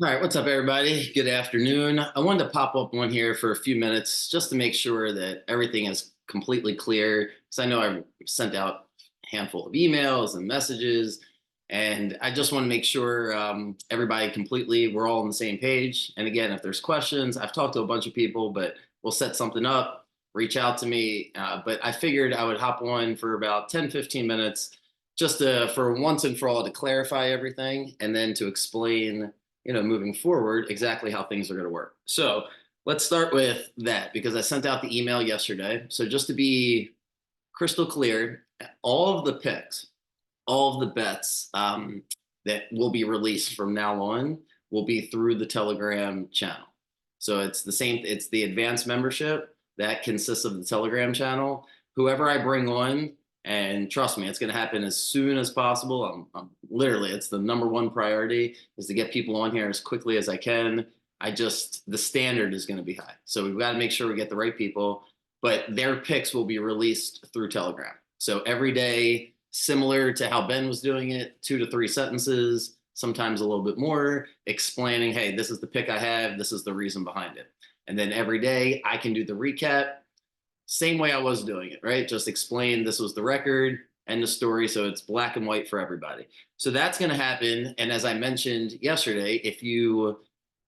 All right, what's up, everybody? Good afternoon. I wanted to pop up one here for a few minutes just to make sure that everything is completely clear. Because I know I sent out a handful of emails and messages, and I just want to make sure everybody completely, we're all on the same page. And again, if there's questions, I've talked to a bunch of people, but we'll set something up, reach out to me. But I figured I would hop on for about 10, 15 minutes just for once and for all to clarify everything and then to explain moving forward, exactly how things are going to work. So let's start with that because I sent out the email yesterday. So just to be crystal clear, all of the picks, all of the bets that will be released from now on will be through the Telegram channel. So it's the same, it's the advanced membership that consists of the Telegram channel. Whoever I bring on, and trust me, it's going to happen as soon as possible. I'm literally, it's the number one priority is to get people on here as quickly as I can. The standard is going to be high. So we've got to make sure we get the right people, but their picks will be released through Telegram. So every day, similar to how Ben was doing it, 2 to 3 sentences, sometimes a little bit more, explaining, hey, this is the pick I have, this is the reason behind it. And then every day I can do the recap, same way I was doing it, right? Just explain this was the record and the story. So it's black and white for everybody. So that's going to happen. And as I mentioned yesterday, if you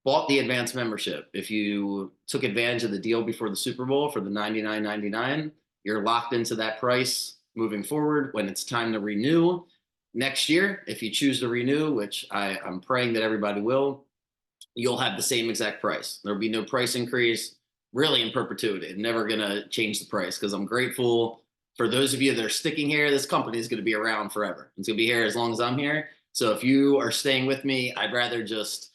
bought the advanced membership, if you took advantage of the deal before the Super Bowl for the 99.99, you're locked into that price moving forward. When it's time to renew next year, if you choose to renew, which I'm praying that everybody will, you'll have the same exact price. There'll be no price increase really in perpetuity. I'm never going to change the price because I'm grateful for those of you that are sticking here. This company is going to be around forever. It's going to be here as long as I'm here. So if you are staying with me, I'd rather just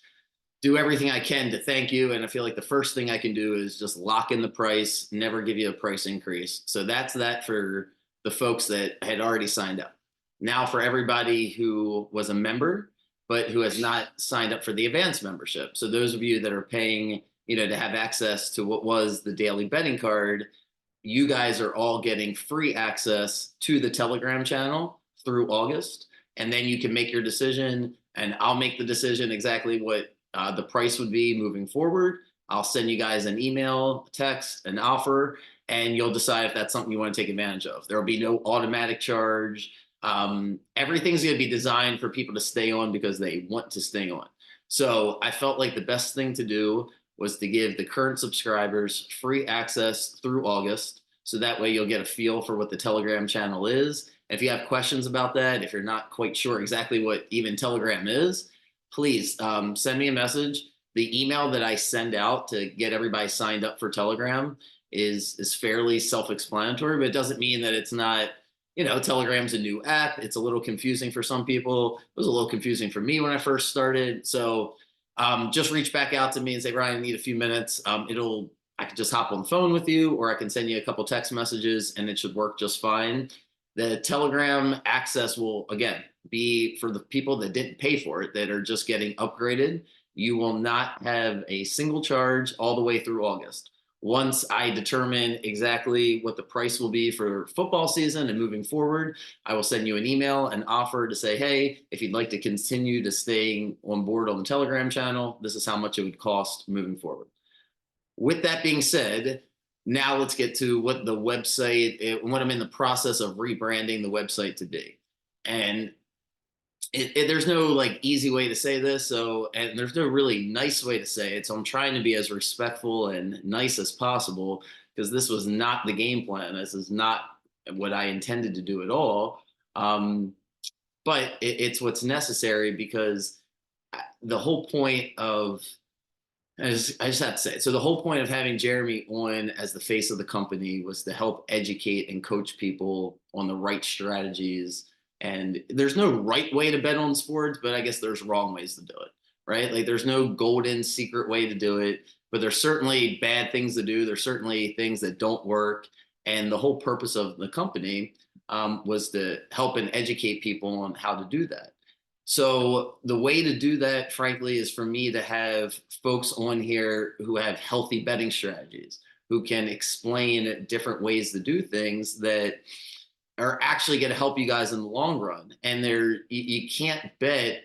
do everything I can to thank you. And I feel like the first thing I can do is just lock in the price, never give you a price increase. So that's that for the folks that had already signed up. Now, for everybody who was a member, but who has not signed up for the advanced membership. So those of you that are paying, to have access to what was the daily betting card, you guys are all getting free access to the Telegram channel through August. And then you can make your decision, and I'll make the decision exactly what the price would be moving forward. I'll send you guys an email, text, an offer, and you'll decide if that's something you want to take advantage of. There will be no automatic charge. Everything's going to be designed for people to stay on because they want to stay on. So I felt like the best thing to do was to give the current subscribers free access through August. So that way you'll get a feel for what the Telegram channel is. If you have questions about that, if you're not quite sure exactly what even Telegram is, please send me a message. The email that I send out to get everybody signed up for Telegram is fairly self-explanatory, but it doesn't mean that it's not, Telegram's a new app. It's a little confusing for some people. It was a little confusing for me when I first started. So just reach back out to me and say, Ryan, I need a few minutes. I can just hop on the phone with you, or I can send you a couple text messages and it should work just fine. The Telegram access will, again, be for the people that didn't pay for it, that are just getting upgraded. You will not have a single charge all the way through August. Once I determine exactly what the price will be for football season and moving forward, I will send you an email, an offer to say, hey, if you'd like to continue to stay on board on the Telegram channel, this is how much it would cost moving forward. With that being said, now let's get to what the website, what I'm in the process of rebranding the website to be. And there's no like easy way to say this. So, and there's no really nice way to say it. So I'm trying to be as respectful and nice as possible because this was not the game plan. This is not what I intended to do at all. But it's what's necessary because the whole point of I just have to say it. So the whole point of having Jeremy on as the face of the company was to help educate and coach people on the right strategies. And there's no right way to bet on sports, but I guess there's wrong ways to do it, right? Like there's no golden secret way to do it, but there's certainly bad things to do. There's certainly things that don't work. And the whole purpose of the company was to help and educate people on how to do that. So the way to do that, frankly, is for me to have folks on here who have healthy betting strategies, who can explain different ways to do things that are actually going to help you guys in the long run. And you can't bet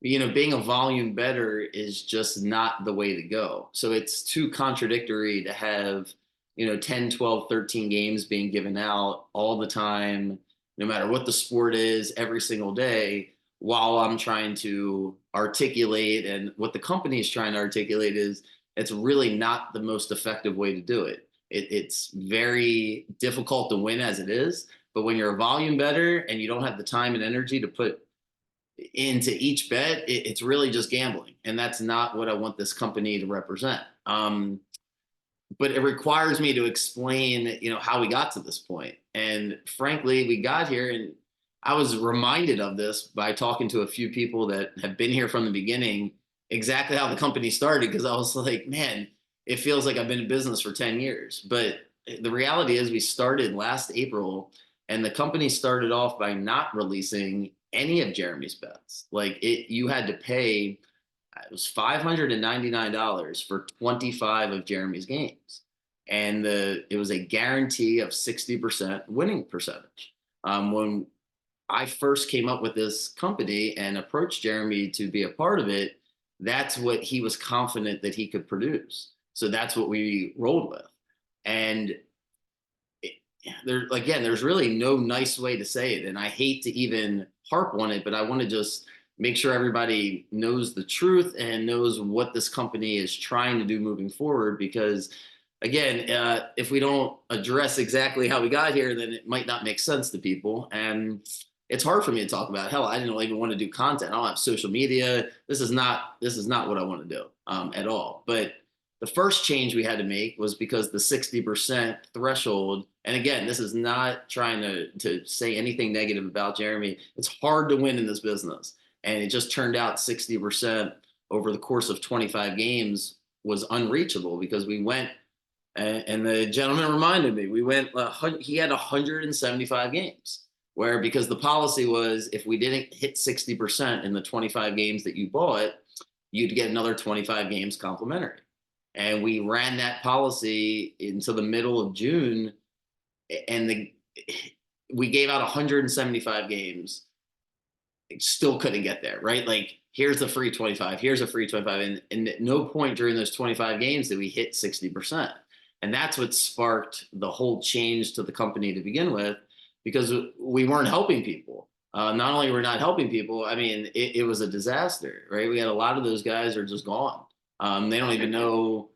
being a volume better is just not the way to go. So it's too contradictory to have, 10, 12, 13 games being given out all the time, no matter what the sport is, every single day, while I'm trying to articulate, and what the company is trying to articulate is it's really not the most effective way to do it. It's very difficult to win as it is, but when you're a volume better and you don't have the time and energy to put into each bet, it's really just gambling. And that's not what I want this company to represent. But it requires me to explain, how we got to this point. And frankly, we got here, and I was reminded of this by talking to a few people that have been here from the beginning, exactly how the company started. Because I was like, man, it feels like I've been in business for 10 years. But the reality is, we started last April, and the company started off by not releasing any of Jeremy's bets. Like, you had to pay, it was $599 for 25 of Jeremy's games. And it was a guarantee of 60% winning percentage. When I first came up with this company and approached Jeremy to be a part of it, that's what he was confident that he could produce. So that's what we rolled with. And there's really no nice way to say it. And I hate to even harp on it, but I want to just make sure everybody knows the truth and knows what this company is trying to do moving forward. Because again, if we don't address exactly how we got here, then it might not make sense to people. And it's hard for me to talk about. Hell, I didn't even want to do content. I don't have social media. This is not what I want to do at all. But the first change we had to make was because the 60% threshold, and again, this is not trying to say anything negative about Jeremy. It's hard to win in this business. And it just turned out 60% over the course of 25 games was unreachable, because we went, and the gentleman reminded me, he had 175 games, where, because the policy was, if we didn't hit 60% in the 25 games that you bought, you'd get another 25 games complimentary. And we ran that policy until the middle of June, and we gave out 175 games, still couldn't get there, right? Like, here's a free 25, here's a free 25. And at no point during those 25 games did we hit 60%. And that's what sparked the whole change to the company to begin with, because we weren't helping people. Not only were we not helping people, I mean, it was a disaster, right? We had a lot of those guys are just gone. They don't even know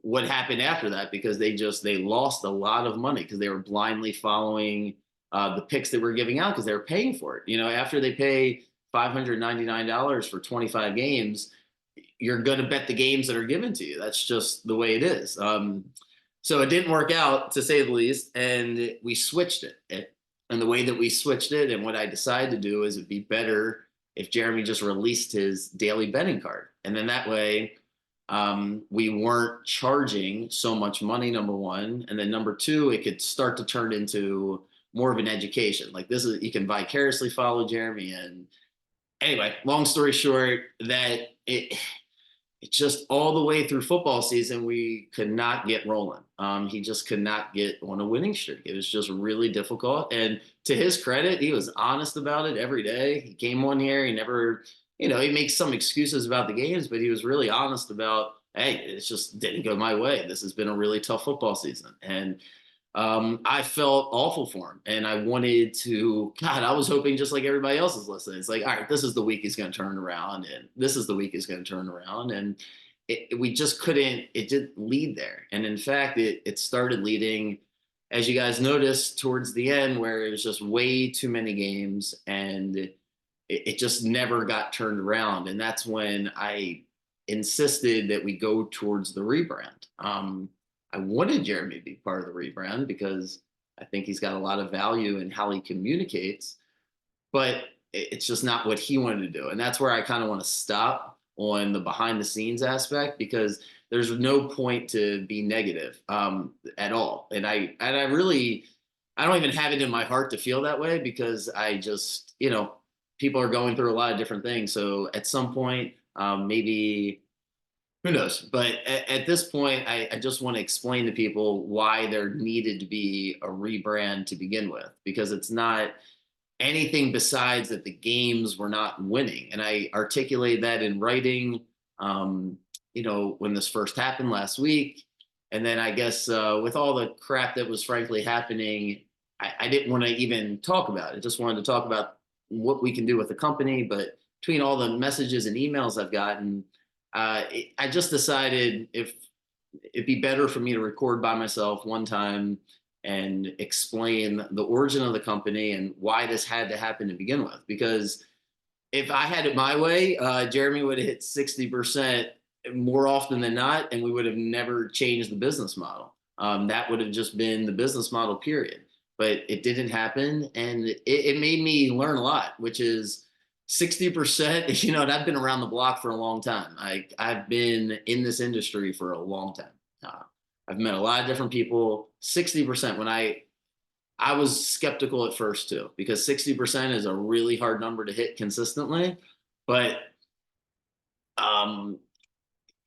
what happened after that, because they lost a lot of money because they were blindly following the picks that we're giving out, because they were paying for it. After they pay $599 for 25 games, you're going to bet the games that are given to you. That's just the way it is. So it didn't work out, to say the least, and we switched it. And the way that we switched it, and what I decided to do, is it'd be better if Jeremy just released his daily betting card. And then that way, we weren't charging so much money, number one. And then number two, it could start to turn into more of an education. Like, you can vicariously follow Jeremy. And anyway, long story short, that it just, all the way through football season, we could not get rolling. He just could not get on a winning streak. It was just really difficult. And to his credit, he was honest about it every day. He came on here. He never, he makes some excuses about the games, but he was really honest about, hey, it just didn't go my way. This has been a really tough football season. And I felt awful for him. And I wanted to, God, I was hoping, just like everybody else is listening, it's like, all right, this is the week he's going to turn around, and this is the week he's going to turn around. And we just couldn't, it didn't lead there. And in fact, it started leading, as you guys noticed, towards the end, where it was just way too many games, and it just never got turned around. And that's when I insisted that we go towards the rebrand. I wanted Jeremy to be part of the rebrand, because I think he's got a lot of value in how he communicates, but it's just not what he wanted to do. And that's where I kind of want to stop on the behind the scenes aspect, because there's no point to be negative at all. And I really, I don't even have it in my heart to feel that way, because I just, people are going through a lot of different things. So at some point, maybe, who knows? But at this point, I just want to explain to people why there needed to be a rebrand to begin with, because it's not, anything besides that the games were not winning. And I articulated that in writing, um, when this first happened last week. And then I guess with all the crap that was frankly happening, I didn't want to even talk about it. Just wanted to talk about what we can do with the company. But between all the messages and emails I've gotten, I just decided if it'd be better for me to record by myself one time and explain the origin of the company and why this had to happen to begin with. Because if I had it my way, Jeremy would have hit 60% more often than not, and we would have never changed the business model. That would have just been the business model, period. But it didn't happen, and it made me learn a lot, which is 60%. And I've been around the block for a long time. I've been in this industry for a long time. Uh, I've met a lot of different people. 60%. When I was skeptical at first too, because 60% is a really hard number to hit consistently. But um,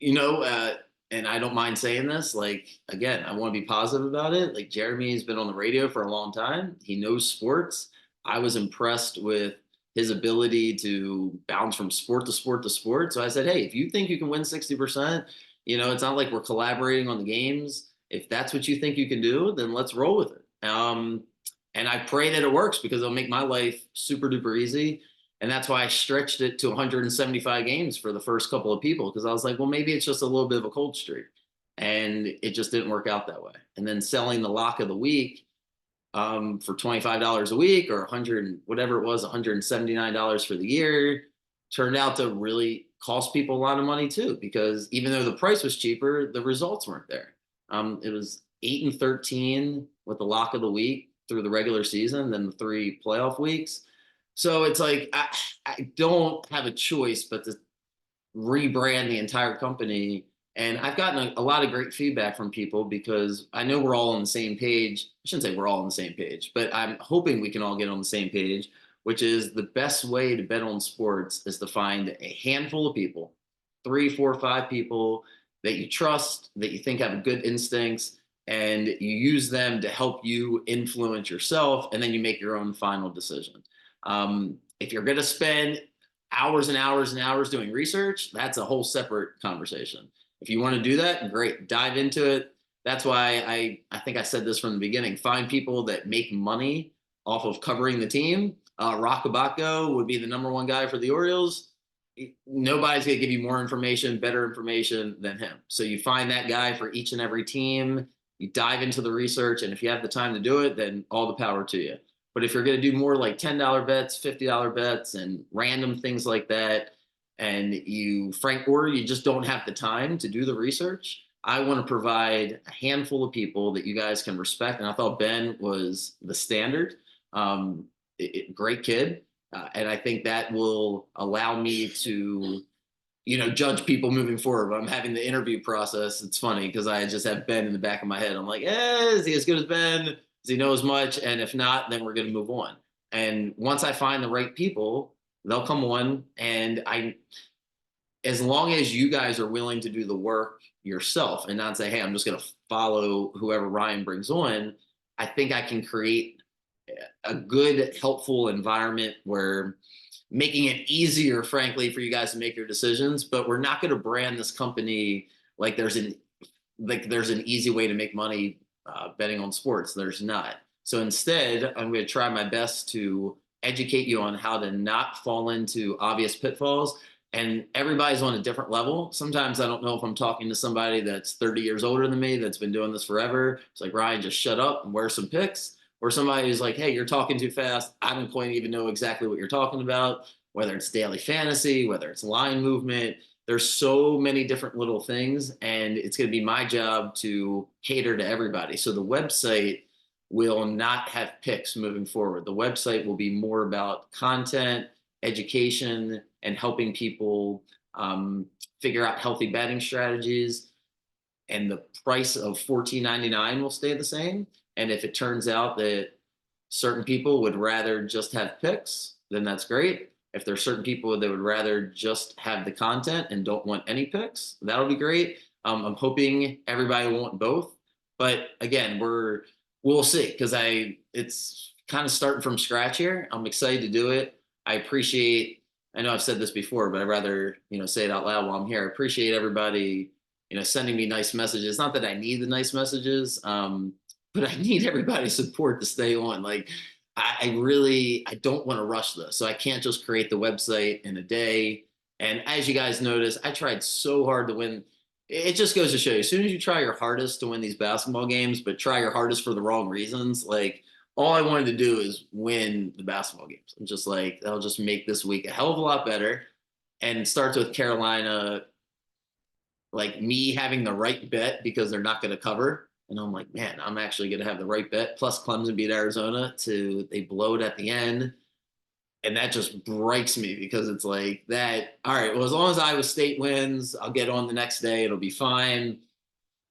you know, uh, and I don't mind saying this. Like, again, I want to be positive about it. Like, Jeremy's been on the radio for a long time. He knows sports. I was impressed with his ability to bounce from sport to sport to sport. So I said, hey, if you think you can win 60%, it's not like we're collaborating on the games. If that's what you think you can do, then let's roll with it. And I pray that it works because it'll make my life super duper easy. And that's why I stretched it to 175 games for the first couple of people, because I was like, well, maybe it's just a little bit of a cold streak. And it just didn't work out that way. And then selling the lock of the week for $25 a week, or 100, whatever it was, $179 for the year, turned out to really cost people a lot of money too, because even though the price was cheaper, the results weren't there. It was 8-13 with the lock of the week through the regular season, then the 3 playoff weeks. So it's like I don't have a choice but to rebrand the entire company. And I've gotten a lot of great feedback from people because I know we're all on the same page. I shouldn't say we're all on the same page, but I'm hoping we can all get on the same page, which is the best way to bet on sports is to find a handful of people, 3, 4, 5 people that you trust, that you think have good instincts, and you use them to help you influence yourself, and then you make your own final decision. If you're going to spend hours and hours and hours doing research, that's a whole separate conversation. If you want to do that, great, dive into it. That's why I think I said this from the beginning. Find people that make money off of covering the team. Roch Kubatko would be the #1 guy for the Orioles. Nobody's going to give you more information, better information than him. So you find that guy for each and every team. You dive into the research, and if you have the time to do it, then all the power to you. But if you're going to do more like $10 bets, $50 bets, and random things like that, and or you just don't have the time to do the research, I want to provide a handful of people that you guys can respect. And I thought Ben was the standard. Great kid. And I think that will allow me to, judge people moving forward. When I'm having the interview process, it's funny because I just have Ben in the back of my head. I'm like, is he as good as Ben? Does he know as much? And if not, then we're going to move on. And once I find the right people, they'll come on. And as long as you guys are willing to do the work yourself and not say, hey, I'm just going to follow whoever Ryan brings on, I think I can create a good, helpful environment where making it easier, frankly, for you guys to make your decisions. But we're not going to brand this company like there's an easy way to make money betting on sports. There's not. So instead, I'm going to try my best to educate you on how to not fall into obvious pitfalls. And everybody's on a different level. Sometimes I don't know if I'm talking to somebody that's 30 years older than me that's been doing this forever. It's like, Ryan, just shut up and wear some picks. Or somebody who's like, hey, you're talking too fast. I don't quite even know exactly what you're talking about, whether it's daily fantasy, whether it's line movement. There's so many different little things, and it's going to be my job to cater to everybody. So the website will not have picks moving forward. The website will be more about content, education, and helping people figure out healthy betting strategies. And the price of $14.99 will stay the same. And if it turns out that certain people would rather just have picks, then that's great. If there's certain people that would rather just have the content and don't want any picks, that'll be great. I'm hoping everybody will want both. But again, we'll see, because it's kind of starting from scratch here. I'm excited to do it. I know I've said this before, but I'd rather, say it out loud while I'm here. I appreciate everybody, sending me nice messages. Not that I need the nice messages, but I need everybody's support to stay on. Like, I don't want to rush this. So I can't just create the website in a day. And as you guys notice, I tried so hard to win. It just goes to show you, as soon as you try your hardest to win these basketball games, but try your hardest for the wrong reasons, like, all I wanted to do is win the basketball games. I'm just like, that'll just make this week a hell of a lot better. And it starts with Carolina, like me having the right bet because they're not going to cover. And I'm like, man, I'm actually going to have the right bet. Plus, Clemson beat Arizona they blow it at the end. And that just breaks me because it's like that. All right, well, as long as Iowa State wins, I'll get on the next day. It'll be fine.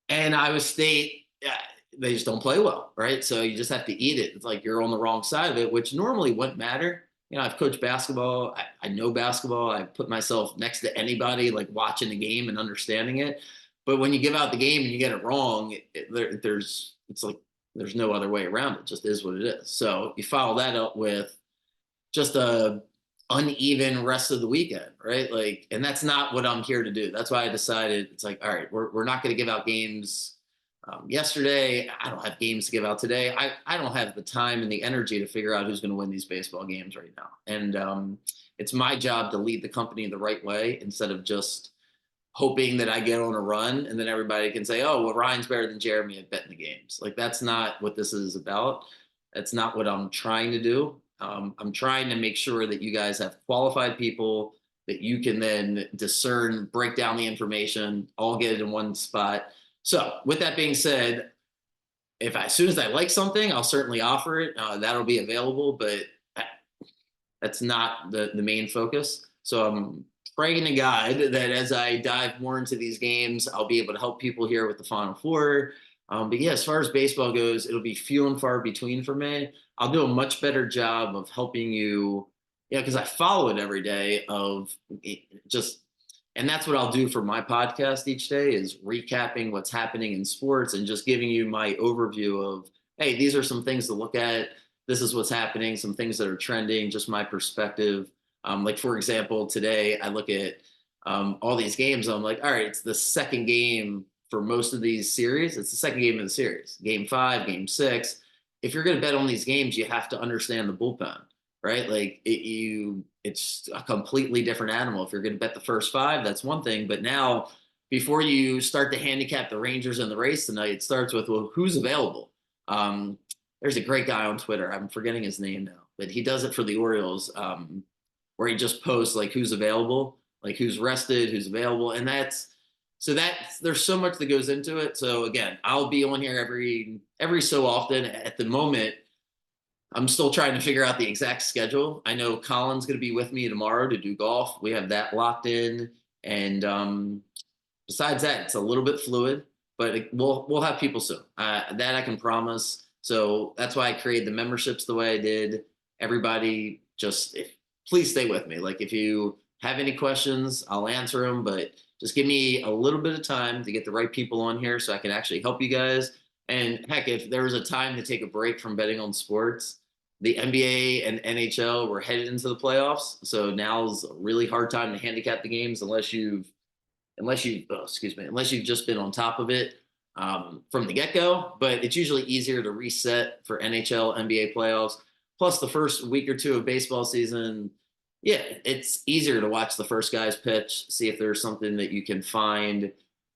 And Iowa State, yeah, they just don't play well, right? So you just have to eat it. It's like you're on the wrong side of it, which normally wouldn't matter. I've coached basketball. I know basketball. I put myself next to anybody, like watching the game and understanding it. But when you give out the game and you get it wrong, it's like there's no other way around it. It just is what it is. So you follow that up with just a uneven rest of the weekend, right? Like, and that's not what I'm here to do. That's why I decided it's like, all right, we're not going to give out games. Yesterday, I don't have games to give out today. I don't have the time and the energy to figure out who's going to win these baseball games right now. And it's my job to lead the company the right way instead of just hoping that I get on a run and then everybody can say, oh, well, Ryan's better than Jeremy at betting the games. Like, that's not what this is about. That's not what I'm trying to do. I'm trying to make sure that you guys have qualified people that you can then discern, break down the information, all get it in one spot. So with that being said, as soon as I like something, I'll certainly offer it. That'll be available, but that's not the main focus. So I'm praying to God that as I dive more into these games, I'll be able to help people here with the Final Four. But yeah, as far as baseball goes, it'll be few and far between for me. I'll do a much better job of helping you, because I follow it every day and that's what I'll do for my podcast each day is recapping what's happening in sports and just giving you my overview of, hey, these are some things to look at. This is what's happening, some things that are trending, just my perspective. Like, for example, today I look at all these games. I'm like, all right, it's the second game for most of these series. It's the second game of the series, game 5, game 6. If you're going to bet on these games, you have to understand the bullpen, right? Like it's a completely different animal. If you're going to bet the first 5, that's one thing. But now, before you start to handicap the Rangers in the race tonight, it starts with, well, who's available? There's a great guy on Twitter. I'm forgetting his name now, but he does it for the Orioles, where he just posts like who's available, like who's rested, who's available. And there's so much that goes into it. So again, I'll be on here every so often. At the moment, I'm still trying to figure out the exact schedule. I know Colin's going to be with me tomorrow to do golf. We have that locked in. And besides that, it's a little bit fluid, but we'll have people soon. That I can promise. So that's why I created the memberships the way I did. Everybody, please stay with me. Like, if you have any questions, I'll answer them, but just give me a little bit of time to get the right people on here so I can actually help you guys. And heck, if there was a time to take a break from betting on sports, the NBA and NHL were headed into the playoffs. So now's a really hard time to handicap the games unless you've just been on top of it from the get-go. But it's usually easier to reset for NHL, NBA playoffs. Plus, the first week or two of baseball season, yeah, it's easier to watch the first guys pitch, see if there's something that you can find.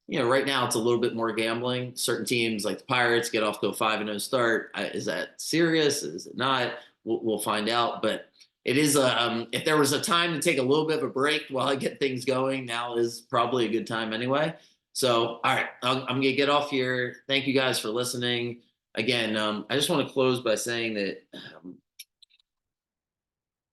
Right now it's a little bit more gambling. Certain teams like the Pirates get off to a 5-0 start. Is that serious? Is it not? We'll find out. But it is if there was a time to take a little bit of a break while I get things going, now is probably a good time anyway. So, all right, I'm going to get off here. Thank you guys for listening. Again, I just want to close by saying that,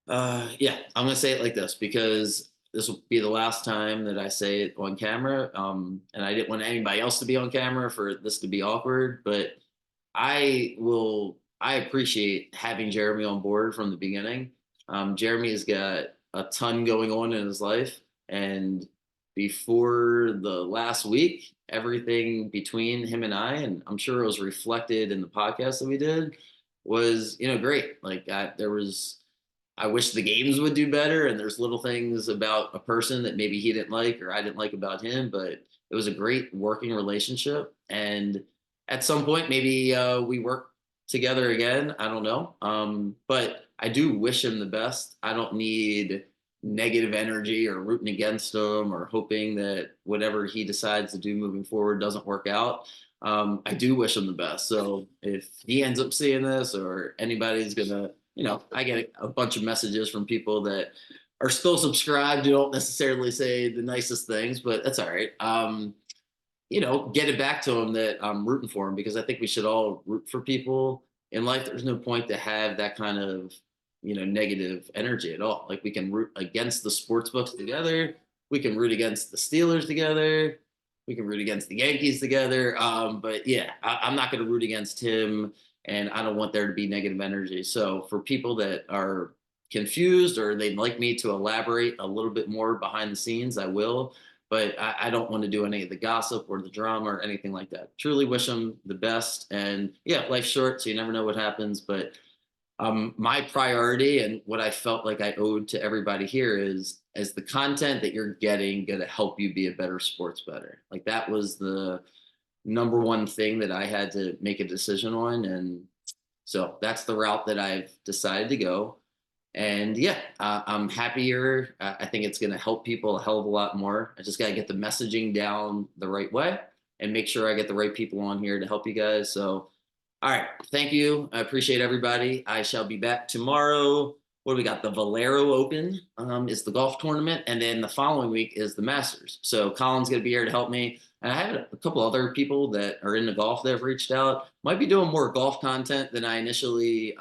I'm going to say it like this because this will be the last time that I say it on camera. And I didn't want anybody else to be on camera for this to be awkward, but I appreciate having Jeremy on board from the beginning. Jeremy has got a ton going on in his life, and before the last week, everything between him and I'm sure it was reflected in the podcast that we did. was, great. Like I wish the games would do better. And there's little things about a person that maybe he didn't like or I didn't like about him, but it was a great working relationship. And at some point, maybe we work together again. I don't know. But I do wish him the best. I don't need negative energy or rooting against him or hoping that whatever he decides to do moving forward doesn't work out. I do wish him the best. So if he ends up seeing this or anybody's gonna, I get a bunch of messages from people that are still subscribed who don't necessarily say the nicest things, but that's all right. Get it back to him that I'm rooting for him because I think we should all root for people in life. There's no point to have that kind of, negative energy at all. Like we can root against the sports books together. We can root against the Steelers together. We can root against the Yankees together. But yeah, I'm not going to root against him, and I don't want there to be negative energy. So for people that are confused or they'd like me to elaborate a little bit more behind the scenes, I will. But I don't want to do any of the gossip or the drama or anything like that. Truly wish him the best. And yeah, life's short, so you never know what happens. But my priority and what I felt like I owed to everybody here is the content that you're getting going to help you be a better sports better. Like that was the number one thing that I had to make a decision on. And so that's the route that I've decided to go. And yeah, I'm happier. I think it's going to help people a hell of a lot more. I just got to get the messaging down the right way and make sure I get the right people on here to help you guys. So all right. Thank you. I appreciate everybody. I shall be back tomorrow. What do we got? The Valero Open is the golf tournament. And then the following week is the Masters. So Colin's going to be here to help me. And I have a couple other people that are into golf that have reached out. Might be doing more golf content than I initially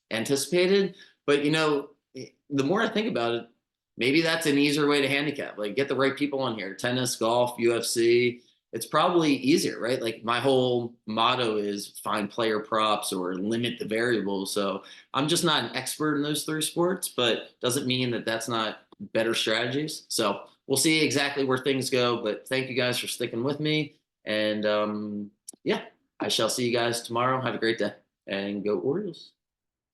anticipated. But, the more I think about it, maybe that's an easier way to handicap. Like get the right people on here. Tennis, golf, UFC, it's probably easier, right? Like my whole motto is find player props or limit the variables. So I'm just not an expert in those three sports, but doesn't mean that that's not better strategies. So we'll see exactly where things go. But thank you guys for sticking with me. And yeah, I shall see you guys tomorrow. Have a great day and go Orioles.